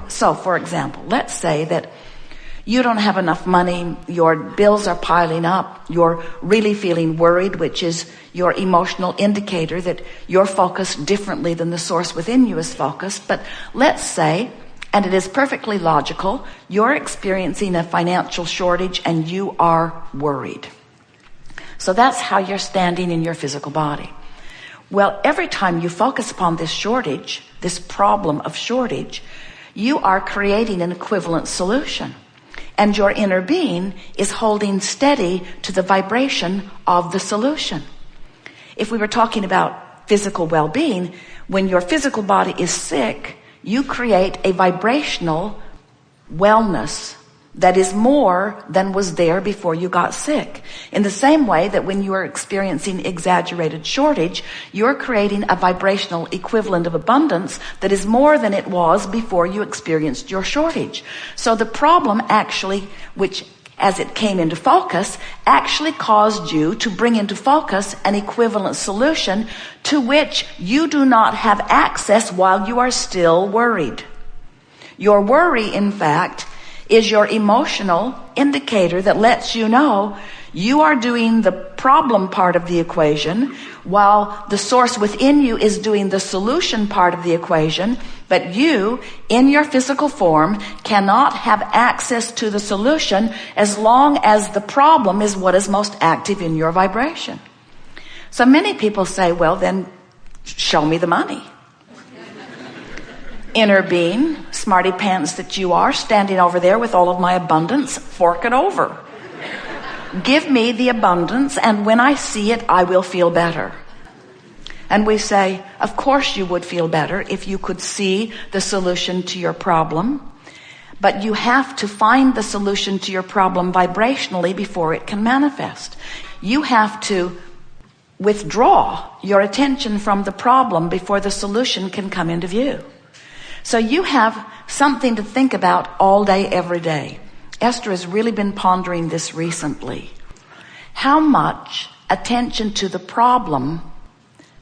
So, for example, let's say that you don't have enough money, your bills are piling up, you're really feeling worried, which is your emotional indicator that you're focused differently than the source within you is focused. But let's say, and it is perfectly logical, you're experiencing a financial shortage and you are worried. So that's how you're standing in your physical body. Well, every time you focus upon this shortage, this problem of shortage, you are creating an equivalent solution. And your inner being is holding steady to the vibration of the solution. If we were talking about physical well-being, when your physical body is sick, you create a vibrational wellness that is more than was there before you got sick. In the same way that when you are experiencing exaggerated shortage, you're creating a vibrational equivalent of abundance that is more than it was before you experienced your shortage. So the problem actually, which as it came into focus, actually caused you to bring into focus an equivalent solution to which you do not have access while you are still worried. Your worry, in fact, is your emotional indicator that lets you know you are doing the problem part of the equation while the source within you is doing the solution part of the equation. But you, in your physical form, cannot have access to the solution as long as the problem is what is most active in your vibration. So many people say, well, then show me the money. Inner being, smarty pants that you are, standing over there with all of my abundance, fork it over. Give me the abundance, and when I see it, I will feel better. And we say, of course you would feel better if you could see the solution to your problem, but you have to find the solution to your problem vibrationally before it can manifest. You have to withdraw your attention from the problem before the solution can come into view. So you have something to think about all day, every day. Esther has really been pondering this recently. How much attention to the problem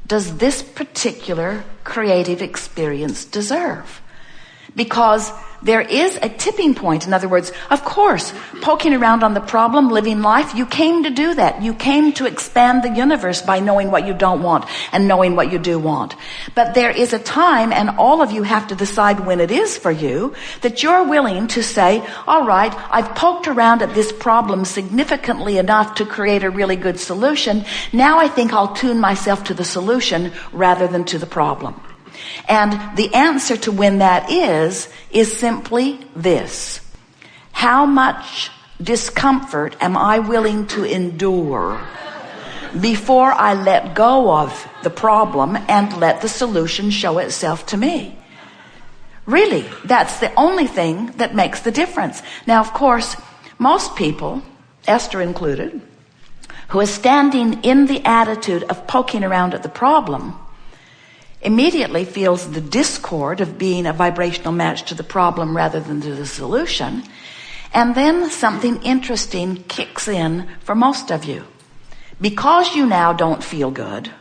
does this particular creative experience deserve? Because there is a tipping point. In other words, of course, poking around on the problem, living life, you came to do that. You came to expand the universe by knowing what you don't want and knowing what you do want. But there is a time, and all of you have to decide when it is for you, that you're willing to say, all right, I've poked around at this problem significantly enough to create a really good solution. Now I think I'll tune myself to the solution rather than to the problem. And the answer to when that is simply this. How much discomfort am I willing to endure before I let go of the problem and let the solution show itself to me? Really, that's the only thing that makes the difference. Now, of course, most people, Esther included, who is standing in the attitude of poking around at the problem, immediately feels the discord of being a vibrational match to the problem rather than to the solution. And then something interesting kicks in for most of you. Because you now don't feel good,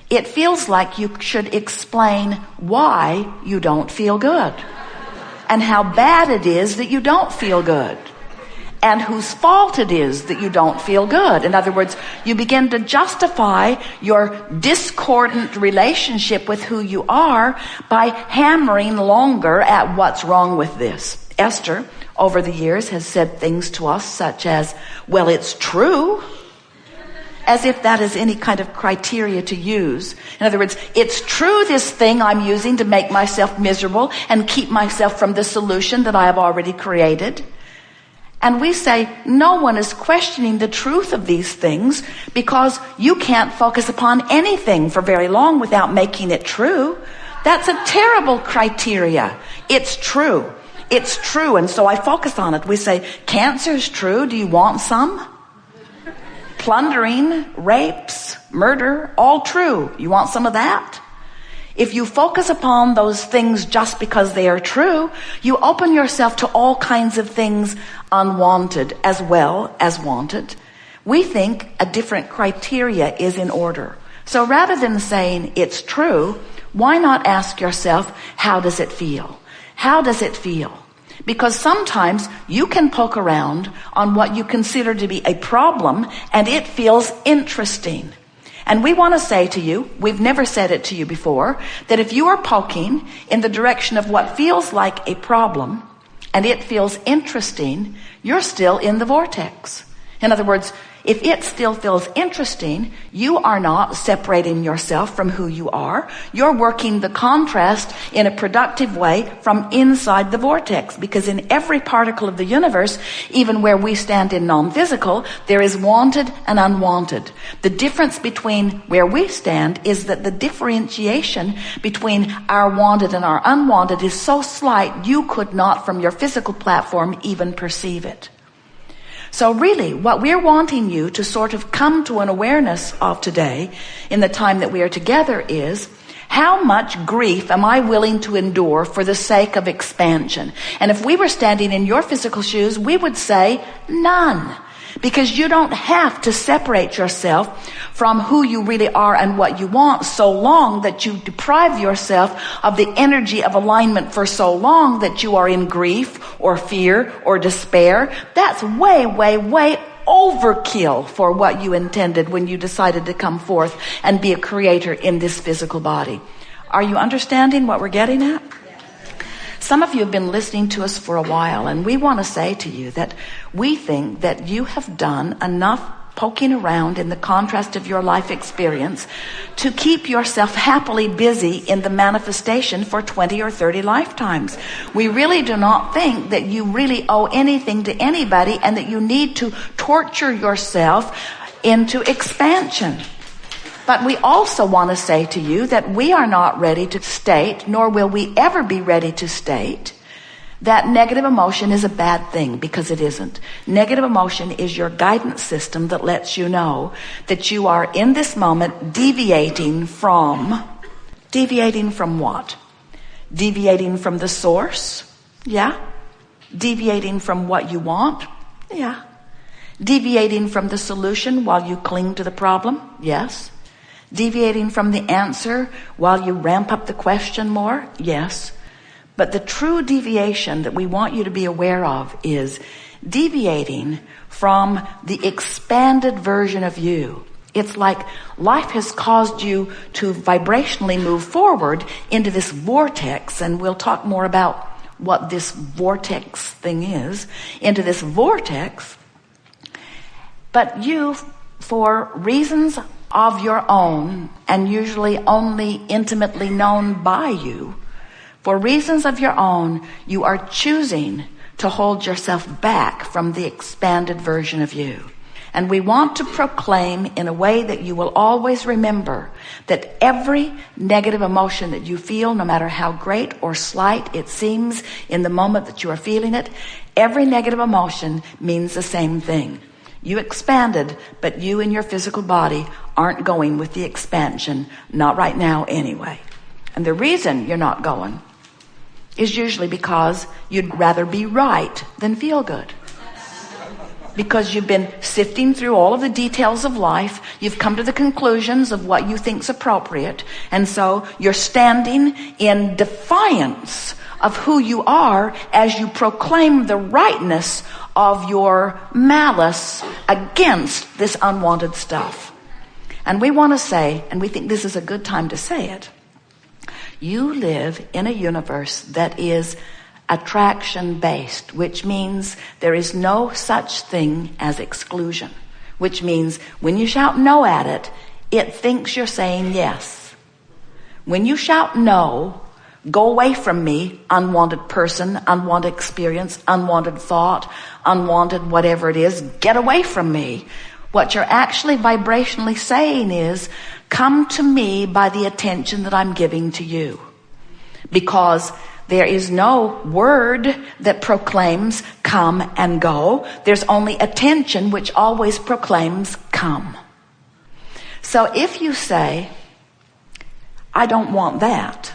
it feels like you should explain why you don't feel good and how bad it is that you don't feel good and whose fault it is that you don't feel good. In other words, you begin to justify your discordant relationship with who you are by hammering longer at what's wrong with this. Esther, over the years, has said things to us such as, well, it's true, as if that is any kind of criteria to use. In other words, it's true, this thing I'm using to make myself miserable and keep myself from the solution that I have already created. And we say, no one is questioning the truth of these things because you can't focus upon anything for very long without making it true. That's a terrible criteria. It's true. It's true. And so I focus on it. We say, cancer's true. Do you want some? Plundering, rapes, murder, all true. You want some of that? If you focus upon those things just because they are true, you open yourself to all kinds of things unwanted as well as wanted. We think a different criteria is in order. So rather than saying it's true, why not ask yourself, how does it feel? How does it feel? Because sometimes you can poke around on what you consider to be a problem and it feels interesting. And we want to say to you, we've never said it to you before, that if you are poking in the direction of what feels like a problem and it feels interesting, you're still in the vortex. In other words, if it still feels interesting, you are not separating yourself from who you are. You're working the contrast in a productive way from inside the vortex, because in every particle of the universe, even where we stand in non-physical, there is wanted and unwanted. The difference between where we stand is that the differentiation between our wanted and our unwanted is so slight you could not from your physical platform even perceive it. So really, what we're wanting you to sort of come to an awareness of today, in the time that we are together, is how much grief am I willing to endure for the sake of expansion? And if we were standing in your physical shoes, we would say none. Because you don't have to separate yourself from who you really are and what you want so long that you deprive yourself of the energy of alignment for so long that you are in grief or fear or despair. That's way, way, way overkill for what you intended when you decided to come forth and be a creator in this physical body. Are you understanding what we're getting at? Some of you have been listening to us for a while, and we want to say to you that we think that you have done enough poking around in the contrast of your life experience to keep yourself happily busy in the manifestation for 20 or 30 lifetimes. We really do not think that you really owe anything to anybody and that you need to torture yourself into expansion. But we also want to say to you that we are not ready to state, nor will we ever be ready to state, that negative emotion is a bad thing, because it isn't. Negative emotion is your guidance system that lets you know that you are in this moment deviating from what? Deviating from the source? Yeah. Deviating from what you want? Yeah. Deviating from the solution while you cling to the problem? Yes. Deviating from the answer while you ramp up the question more? Yes. But the true deviation that we want you to be aware of is deviating from the expanded version of you. It's like life has caused you to vibrationally move forward into this vortex, and we'll talk more about what this vortex thing is, into this vortex. But you, for reasons of your own, and usually only intimately known by you, for reasons of your own, you are choosing to hold yourself back from the expanded version of you. And we want to proclaim in a way that you will always remember that every negative emotion that you feel, no matter how great or slight it seems in the moment that you are feeling it, every negative emotion means the same thing. You expanded, but you in your physical body aren't going with the expansion, not right now anyway. And the reason you're not going is usually because you'd rather be right than feel good. Because you've been sifting through all of the details of life, you've come to the conclusions of what you think's appropriate, and so you're standing in defiance of who you are as you proclaim the rightness of your malice against this unwanted stuff. And we want to say, and we think this is a good time to say it, you live in a universe that is attraction-based, which means there is no such thing as exclusion, which means when you shout no at it, it thinks you're saying yes. When you shout no, go away from me, unwanted person, unwanted experience, unwanted thought, unwanted whatever it is, get away from me. What you're actually vibrationally saying is, come to me by the attention that I'm giving to you. Because there is no word that proclaims come and go. There's only attention which always proclaims come. So if you say, I don't want that,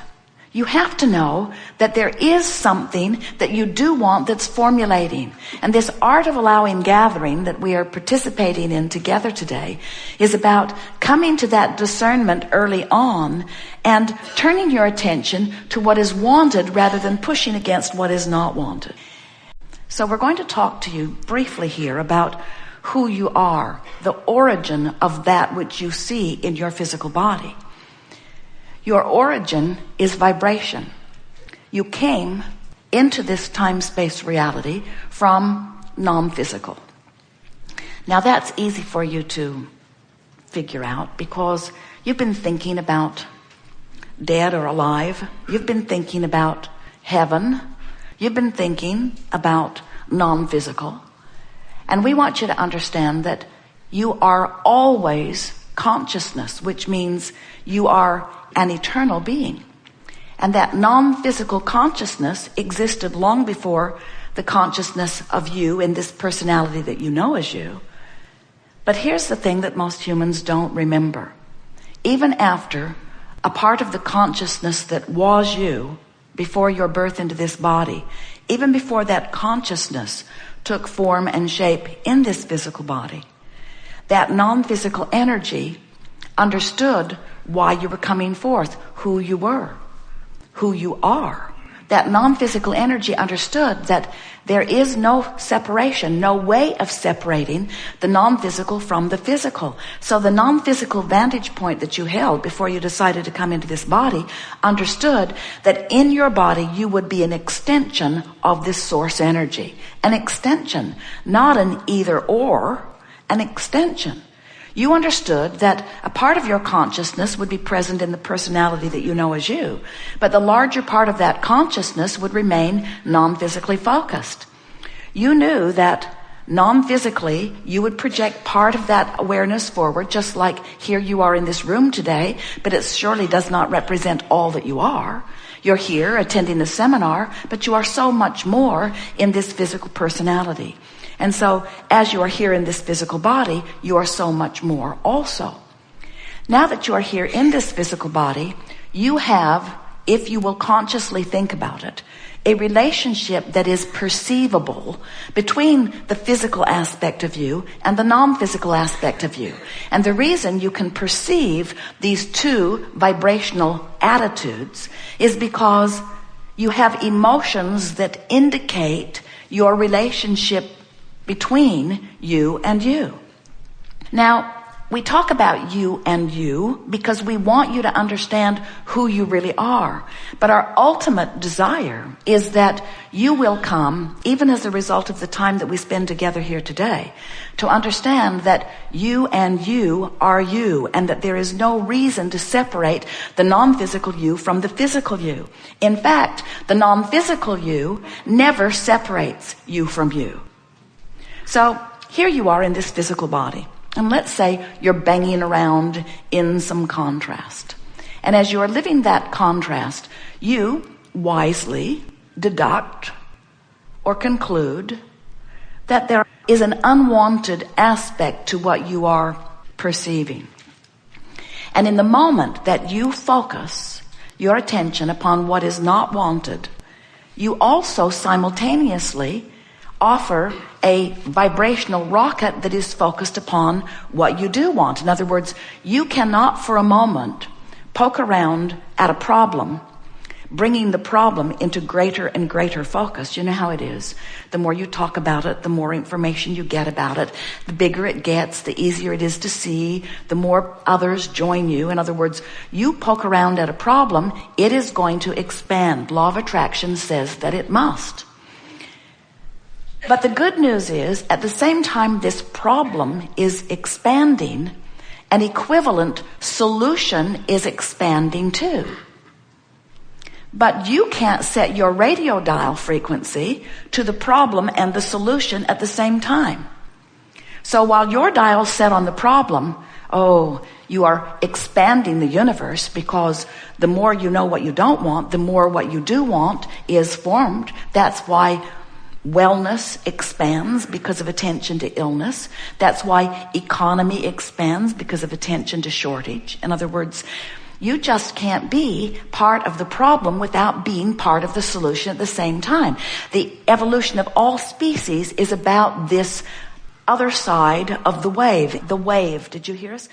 You have to know that there is something that you do want that's formulating. And this art of allowing gathering that we are participating in together today is about coming to that discernment early on and turning your attention to what is wanted rather than pushing against what is not wanted. So we're going to talk to you briefly here about who you are, the origin of that which you see in your physical body. Your origin is vibration. You came into this time-space reality from non-physical. Now that's easy for you to figure out because you've been thinking about dead or alive. You've been thinking about heaven. You've been thinking about non-physical. And we want you to understand that you are always consciousness, which means you are an eternal being. And that non-physical consciousness existed long before the consciousness of you in this personality that you know as you. But here's the thing that most humans don't remember. Even after a part of the consciousness that was you before your birth into this body, even before that consciousness took form and shape in this physical body, that non-physical energy understood why you were coming forth, who you were, who you are. That non-physical energy understood that there is no separation, no way of separating the non-physical from the physical. So the non-physical vantage point that you held before you decided to come into this body understood that in your body you would be an extension of this source energy. An extension, not an either or, an extension. You understood that a part of your consciousness would be present in the personality that you know as you, but the larger part of that consciousness would remain non-physically focused. You knew that non-physically you would project part of that awareness forward, just like here you are in this room today, but it surely does not represent all that you are. You're here attending the seminar, but you are so much more in this physical personality. And so, as you are here in this physical body, you are so much more also. Now that you are here in this physical body, you have, if you will consciously think about it, a relationship that is perceivable between the physical aspect of you and the non-physical aspect of you. And the reason you can perceive these two vibrational attitudes is because you have emotions that indicate your relationship between you and you. Now, we talk about you and you because we want you to understand who you really are. But our ultimate desire is that you will come, even as a result of the time that we spend together here today, to understand that you and you are you, and that there is no reason to separate the non-physical you from the physical you. In fact, the non-physical you never separates you from you. So here you are in this physical body, and let's say you're banging around in some contrast. And as you are living that contrast, you wisely deduct or conclude that there is an unwanted aspect to what you are perceiving. And in the moment that you focus your attention upon what is not wanted, you also simultaneously offer a vibrational rocket that is focused upon what you do want. In other words, you cannot for a moment poke around at a problem, bringing the problem into greater and greater focus. You know how it is. The more you talk about it, the more information you get about it. The bigger it gets, the easier it is to see, the more others join you. In other words, you poke around at a problem, it is going to expand. Law of attraction says that it must. But the good news is, at the same time this problem is expanding, an equivalent solution is expanding too. But you can't set your radio dial frequency to the problem and the solution at the same time. So while your dial's set on the problem, you are expanding the universe, because the more you know what you don't want, the more what you do want is formed. That's why wellness expands because of attention to illness. That's why economy expands because of attention to shortage. In other words, You just can't be part of the problem without being part of the solution at the same time. The evolution of all species is about this other side of the wave. The wave, did you hear us?